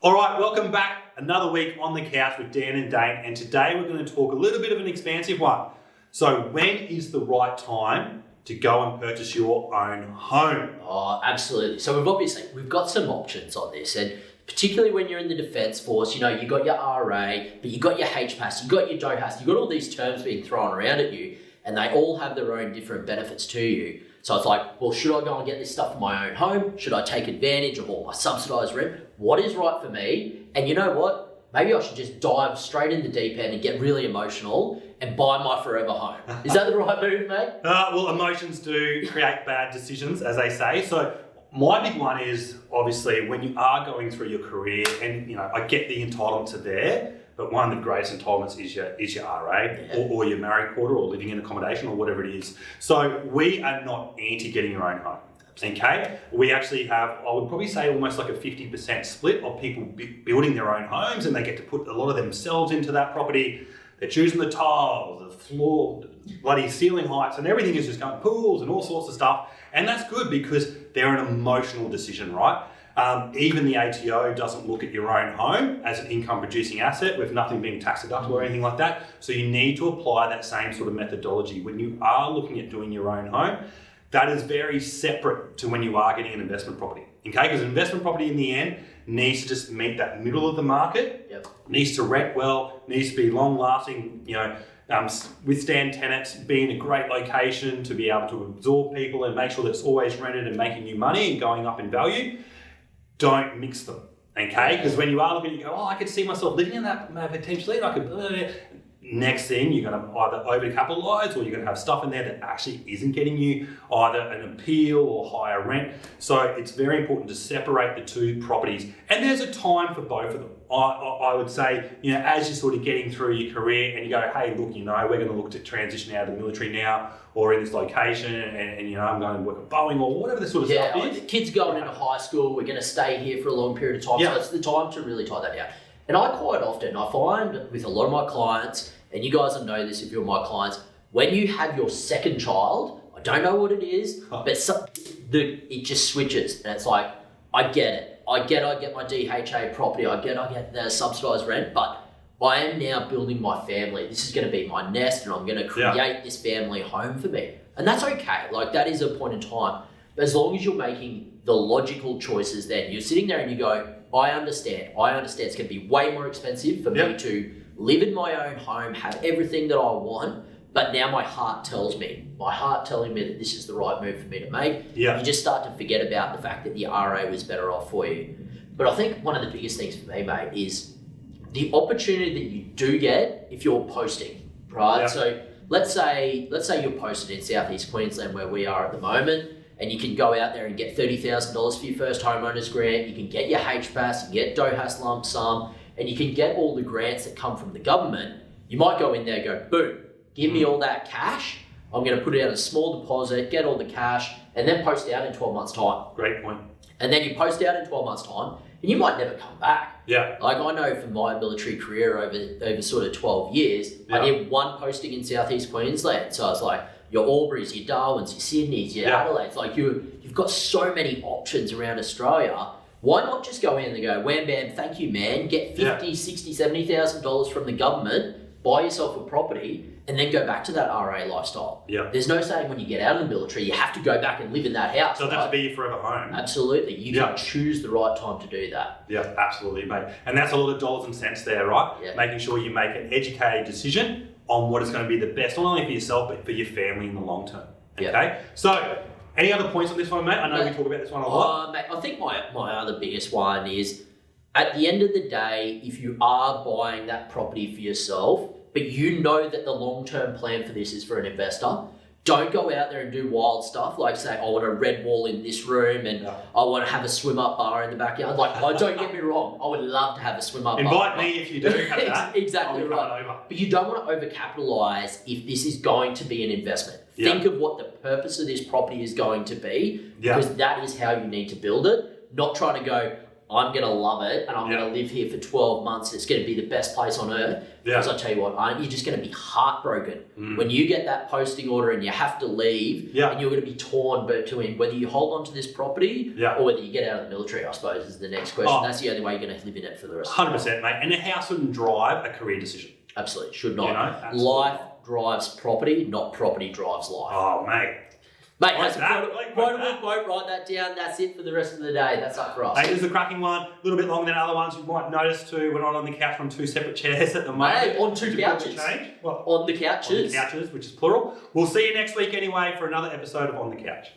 All right, welcome back. Another week on the couch with Dan and Dane, and today we're going to talk a little bit of an expansive one. So when is the right time to go and purchase your own home? Oh, absolutely. So we've got some options on this, and particularly when you're in the Defence Force, you got your RA, but you got your HPAS, you got your DOHAS, you got all these terms being thrown around at you, and they all have their own different benefits to you. So it's like, well, should I go and get this stuff for my own home? Should I take advantage of all my subsidised rent? What is right for me? And you know what? Maybe I should just dive straight in the deep end and get really emotional and buy my forever home. Is that the right move, mate? Well, emotions do create bad decisions, as they say. So my big one is obviously when you are going through your career, and I get the entitlements are there, but one of the greatest entitlements is your RA or your married quarter or living in accommodation or whatever it is. So we are not anti getting your own home. Okay, we actually have, I would probably say, almost like a 50% split of people building their own homes, and they get to put a lot of themselves into that property. They're choosing the tiles, the floor, bloody ceiling heights, and everything is just going pools and all sorts of stuff. And that's good because they're an emotional decision, right? Even the ATO doesn't look at your own home as an income producing asset with nothing being tax deductible or anything like that. So you need to apply that same sort of methodology when you are looking at doing your own home. That is very separate to when you are getting an investment property, okay? Because an investment property in the end needs to just meet that middle of the market, needs to rent well, needs to be long lasting, withstand tenants, be in a great location to be able to absorb people and make sure that it's always rented and making you money and going up in value. Don't mix them, okay? Because when you are looking, you go, I could see myself living in that potentially, and I could. Next thing, you're going to either overcapitalise or you're going to have stuff in there that actually isn't getting you either an appeal or higher rent. So it's very important to separate the two properties. And there's a time for both of them. I would say, as you're sort of getting through your career and you go, hey, look, we're going to look to transition out of the military now or in this location and I'm going to work at Boeing or whatever the sort of stuff is. The kids going into high school, we're going to stay here for a long period of time. So it's the time to really tie that down. And I find with a lot of my clients, and you guys will know this if you're my clients, when you have your second child, I don't know what it is, but it just switches. And it's like, I get it. I get my DHA property. I get the subsidised rent, but I am now building my family. This is going to be my nest, and I'm going to create this family home for me. And that's okay. Like, that is a point in time. But as long as you're making the logical choices, then you're sitting there and you go, I understand it's going to be way more expensive for me to live in my own home, have everything that I want, but now my heart telling me that this is the right move for me to make. You just start to forget about the fact that the RA was better off for you. But I think one of the biggest things for me, mate, is the opportunity that you do get if you're posting, right? So let's say you're posted in Southeast Queensland where we are at the moment, and you can go out there and get $30,000 for your first homeowners grant. You can get your HPAS, you can get DOHAS lump sum, and you can get all the grants that come from the government. You might go in there and go, boom, give me all that cash. I'm going to put it out a small deposit, get all the cash, and then post out in 12 months' time. Great point. And then you post out in 12 months' time, and you might never come back. Like, I know from my military career over sort of 12 years, I did one posting in Southeast Queensland. So I was like, your Alburys, your Darwins, your Sydneys, your Adelaides, like you've got so many options around Australia. Why not just go in and go, wham, bam, thank you, man, get $50,000, $60,000, $70,000 from the government, buy yourself a property, and then go back to that RA lifestyle. There's no saying when you get out of the military, you have to go back and live in that house. So that's to be your forever home. Absolutely. You can choose the right time to do that. Yeah, absolutely, mate. And that's a lot of dollars and cents there, right? Making sure you make an educated decision on what is going to be the best, not only for yourself, but for your family in the long term. Okay? So, any other points on this one, mate? I know we talk about this one a lot. Mate, I think my other biggest one is, at the end of the day, if you are buying that property for yourself, but you know that the long-term plan for this is for an investor, don't go out there and do wild stuff like say, I want a red wall in this room and I want to have a swim-up bar in the backyard. Like, don't get me wrong, I would love to have a swim-up bar. Invite me if you do have that. Exactly right. But you don't want to overcapitalise if this is going to be an investment. Think of what the purpose of this property is going to be, because that is how you need to build it. Not trying to go, I'm going to love it and I'm going to live here for 12 months. It's going to be the best place on earth. Because I tell you what, aren't you just going to be heartbroken when you get that posting order and you have to leave and you're going to be torn between whether you hold on to this property or whether you get out of the military, I suppose, is the next question. That's the only way you're going to live in it for the rest of your life. 100%, mate. And a house shouldn't drive a career decision. Absolutely, should not. Absolutely. Life drives property, not property drives life. Oh, mate. Mate, that's a quote, write that down. That's it for the rest of the day. That's up for us. Mate, this is a cracking one. A little bit longer than other ones. You might notice too, we're not on the couch on two separate chairs at the moment. Mate, on two couches. Well, on the couches. On the couches, which is plural. We'll see you next week anyway for another episode of On the Couch.